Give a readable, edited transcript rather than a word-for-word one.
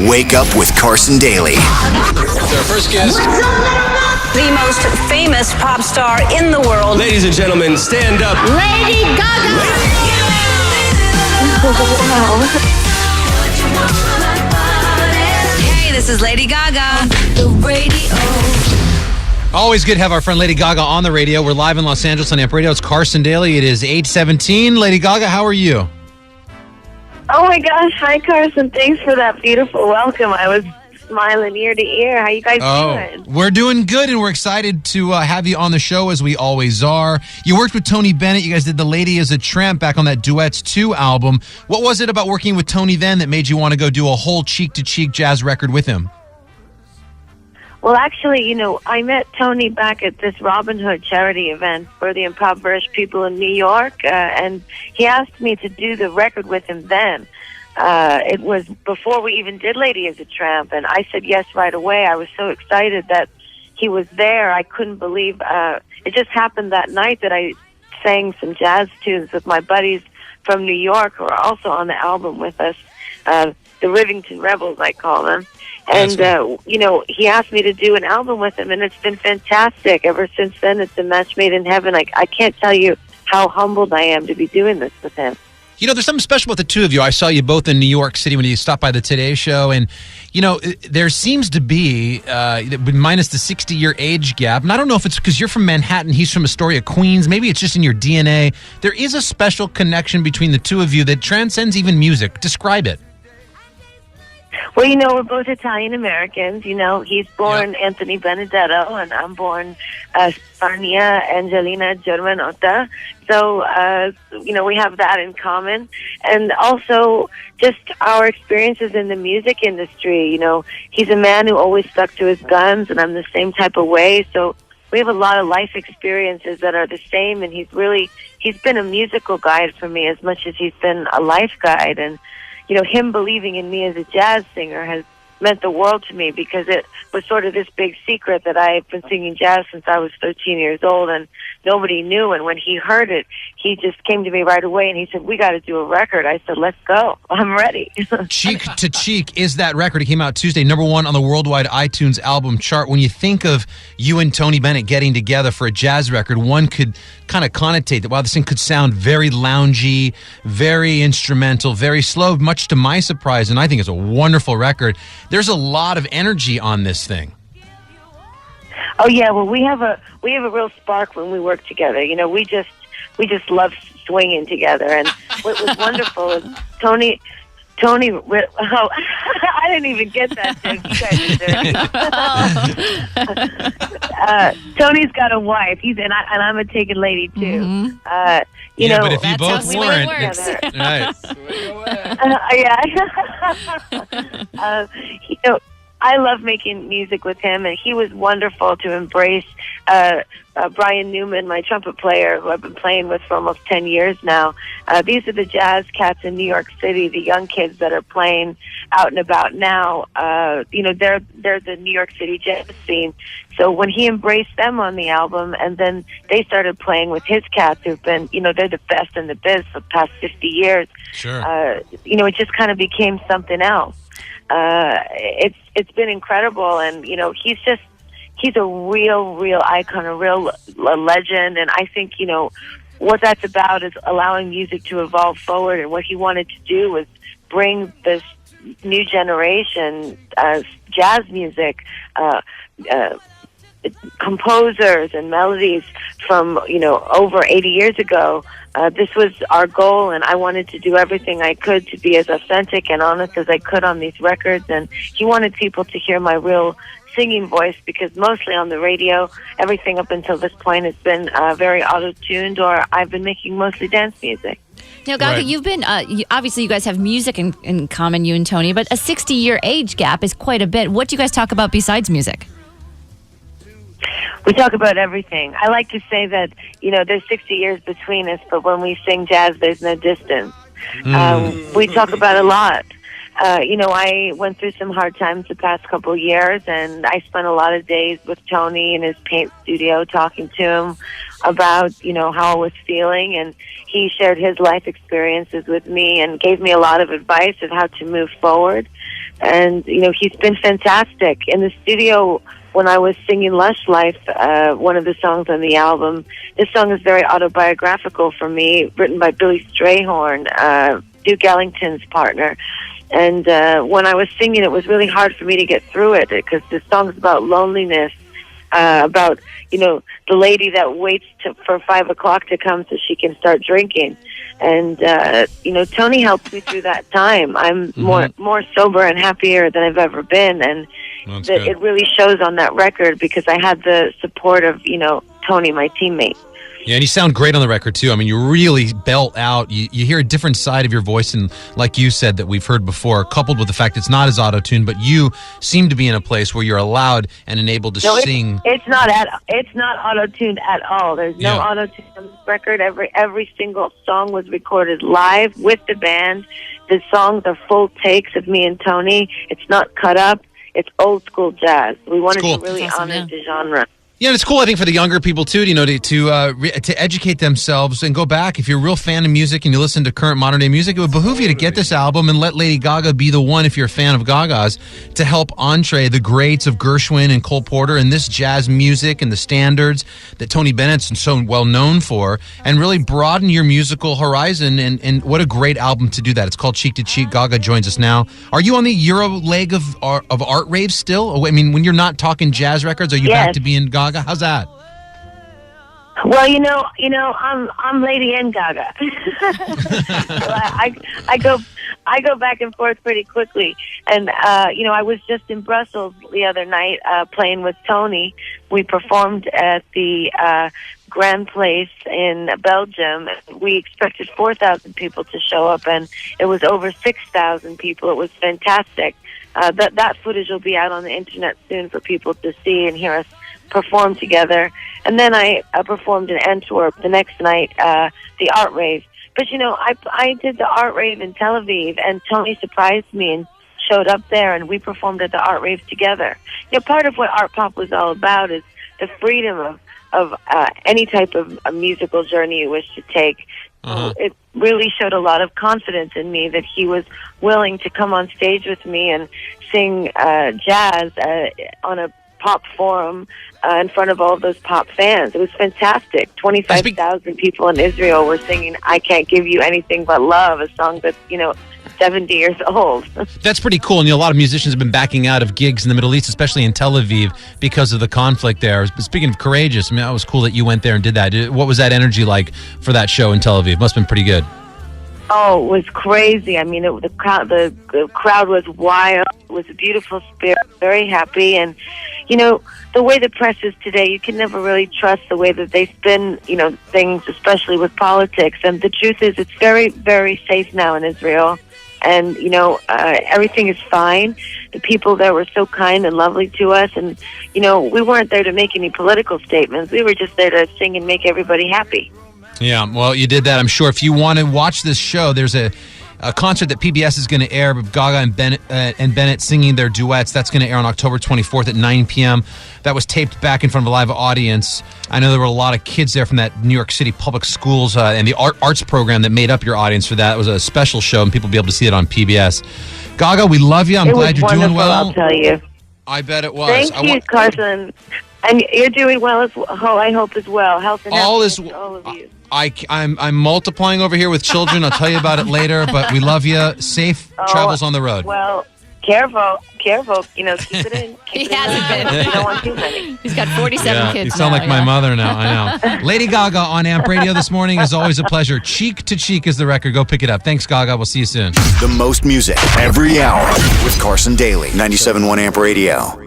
Wake up with Carson Daly. Our first guest, the most famous pop star in the world. ladies and gentlemen, stand up. Lady Gaga. Hey, this is Lady Gaga. The radio. Always good to have our friend Lady Gaga on the radio. We're live in Los Angeles on AMP Radio. It's Carson Daly. It is 8:17. Lady Gaga, how are you? Oh my gosh, hi Carson. Thanks for that beautiful welcome. I was smiling ear to ear. How you guys doing? We're doing good, and we're excited to have you on the show, as we always are. You worked with Tony Bennett. You guys did The Lady is a Tramp back on that Duets 2 album. What was it about working with Tony then that made you want to go do a whole cheek-to-cheek jazz record with him? Well, actually, I met Tony back at this Robin Hood charity event for the impoverished people in New York, and he asked me to do the record with him then. It was before we even did Lady is a Tramp, and I said yes right away. I was so excited that he was there. I couldn't believe it just happened that night that I sang some jazz tunes with my buddies from New York who are also on the album with us, the Rivington Rebels, I call them. And, he asked me to do an album with him, and it's been fantastic. Ever since then, it's a match made in heaven. I can't tell you how humbled I am to be doing this with him. There's something special about the two of you. I saw you both in New York City when you stopped by the Today Show, and, there seems to be, minus the 60-year age gap, and I don't know if it's because you're from Manhattan, he's from Astoria, Queens, maybe it's just in your DNA. There is a special connection between the two of you that transcends even music. Describe it. Well, we're both Italian-Americans. He's born Anthony Benedetto, and I'm born Spania Angelina Germanotta. So, we have that in common. And also just our experiences in the music industry. He's a man who always stuck to his guns, and I'm the same type of way. So we have a lot of life experiences that are the same, and he's been a musical guide for me as much as he's been a life guide. And him believing in me as a jazz singer has meant the world to me, because it was sort of this big secret that I've been singing jazz since I was 13 years old, and nobody knew. And when he heard it, he just came to me right away, and he said, "We got to do a record." I said, "Let's go. I'm ready." Cheek to Cheek is that record. It came out Tuesday, #1 on the worldwide iTunes album chart. When you think of you and Tony Bennett getting together for a jazz record, one could kind of connotate that, wow, this thing could sound very loungy, very instrumental, very slow, much to my surprise, and I think it's a wonderful record. There's a lot of energy on this thing. Oh yeah, well we have a real spark when we work together. We just love swinging together, and what was wonderful is Tony. I didn't even get that joke. You guys are dirty. Tony's got a wife. And I'm a taken lady too. But if you both weren't, right? I love making music with him, and he was wonderful to embrace. Brian Newman, my trumpet player, who I've been playing with for almost 10 years now. These are the jazz cats in New York City, the young kids that are playing out and about now. They're the New York City jazz scene. So when he embraced them on the album, and then they started playing with his cats, who've been, they're the best in the biz for the past 50 years. Sure. It just kind of became something else. It's been incredible, and he's a real icon, a real legend, and I think what that's about is allowing music to evolve forward. And what he wanted to do was bring this new generation jazz music, composers and melodies from over 80 years ago. This was our goal, and I wanted to do everything I could to be as authentic and honest as I could on these records. And he wanted people to hear my real singing voice, because mostly on the radio, everything up until this point has been very auto-tuned, or I've been making mostly dance music. Now, Gaga, Right. you've been, obviously you guys have music in common, you and Tony, but a 60-year age gap is quite a bit. What do you guys talk about besides music? We talk about everything. I like to say that, there's 60 years between us, but when we sing jazz, there's no distance. We talk about a lot. I went through some hard times the past couple of years, and I spent a lot of days with Tony in his paint studio talking to him about, how I was feeling, and he shared his life experiences with me and gave me a lot of advice of how to move forward. And, he's been fantastic. In the studio, when I was singing Lush Life, one of the songs on the album, this song is very autobiographical for me, written by Billy Strayhorn, Duke Ellington's partner. And when I was singing, it was really hard for me to get through it because the song's about loneliness, about, the lady that waits for 5 o'clock to come so she can start drinking. And, Tony helped me through that time. I'm more sober and happier than I've ever been. And it really shows on that record because I had the support of, Tony, my teammate. Yeah, and you sound great on the record, too. I mean, you really belt out. You hear a different side of your voice, and like you said, that we've heard before, coupled with the fact it's not as auto-tuned, but you seem to be in a place where you're allowed and enabled to sing. It's not auto-tuned at all. There's no auto-tune on this record. Every single song was recorded live with the band. The songs are full takes of me and Tony. It's not cut up. It's old-school jazz. We wanted to really honor the genre. Yeah, and it's cool, I think, for the younger people, too, to educate themselves and go back. If you're a real fan of music and you listen to current modern-day music, it would behoove you to get this album and let Lady Gaga be the one, if you're a fan of Gaga's, to help entree the greats of Gershwin and Cole Porter and this jazz music and the standards that Tony Bennett's so well known for, and really broaden your musical horizon. And what a great album to do that. It's called Cheek to Cheek. Gaga joins us now. Are you on the Euro leg of ARTRAVE still? I mean, when you're not talking jazz records, are you back to being Gaga? How's that? Well, I'm Lady and Gaga. So I go back and forth pretty quickly. And I was just in Brussels the other night playing with Tony. We performed at the Grand Place in Belgium. We expected 4,000 people to show up, and it was over 6,000 people. It was fantastic. That footage will be out on the internet soon for people to see and hear us perform together. And then I performed in Antwerp the next night, the ARTRAVE. But, I did the ARTRAVE in Tel Aviv, and Tony surprised me and showed up there, and we performed at the ARTRAVE together. Part of what art pop was all about is the freedom of any type of a musical journey you wish to take. It really showed a lot of confidence in me that he was willing to come on stage with me and sing jazz on a pop forum in front of all of those pop fans. It was fantastic. 25,000 people in Israel were singing I Can't Give You Anything But Love, a song that's, 70 years old. That's pretty cool. And a lot of musicians have been backing out of gigs in the Middle East, especially in Tel Aviv, because of the conflict there. Speaking of courageous, I mean, that was cool that you went there and did that. What was that energy like for that show in Tel Aviv? Must have been pretty good. Oh, it was crazy. I mean, the crowd was wild. It was a beautiful spirit, very happy. And, the way the press is today, you can never really trust the way that they spin, things, especially with politics. And the truth is, it's very, very safe now in Israel. And, everything is fine. The people there were so kind and lovely to us. And, we weren't there to make any political statements. We were just there to sing and make everybody happy. Yeah, well, you did that, I'm sure. If you want to watch this show, there's a concert that PBS is going to air with Gaga and Bennett singing their duets. That's going to air on October 24th at 9 p.m. That was taped back in front of a live audience. I know there were a lot of kids there from that New York City public schools and the arts program that made up your audience for that. It was a special show, and people will be able to see it on PBS. Gaga, we love you. I'm glad you're doing well. I'll tell you. I bet it was. Thank you, Carson. And you're doing well, I hope, as well. Health and happiness to all of you. I'm multiplying over here with children. I'll tell you about it later, but we love you. Safe travels on the road. Well, careful. Keep it in. He hasn't been. You don't want too many. He's got 47 kids. You sound like my mother now. I know. Lady Gaga on AMP Radio this morning is always a pleasure. Cheek to Cheek is the record. Go pick it up. Thanks, Gaga. We'll see you soon. The most music every hour with Carson Daly. 97.1 AMP Radio.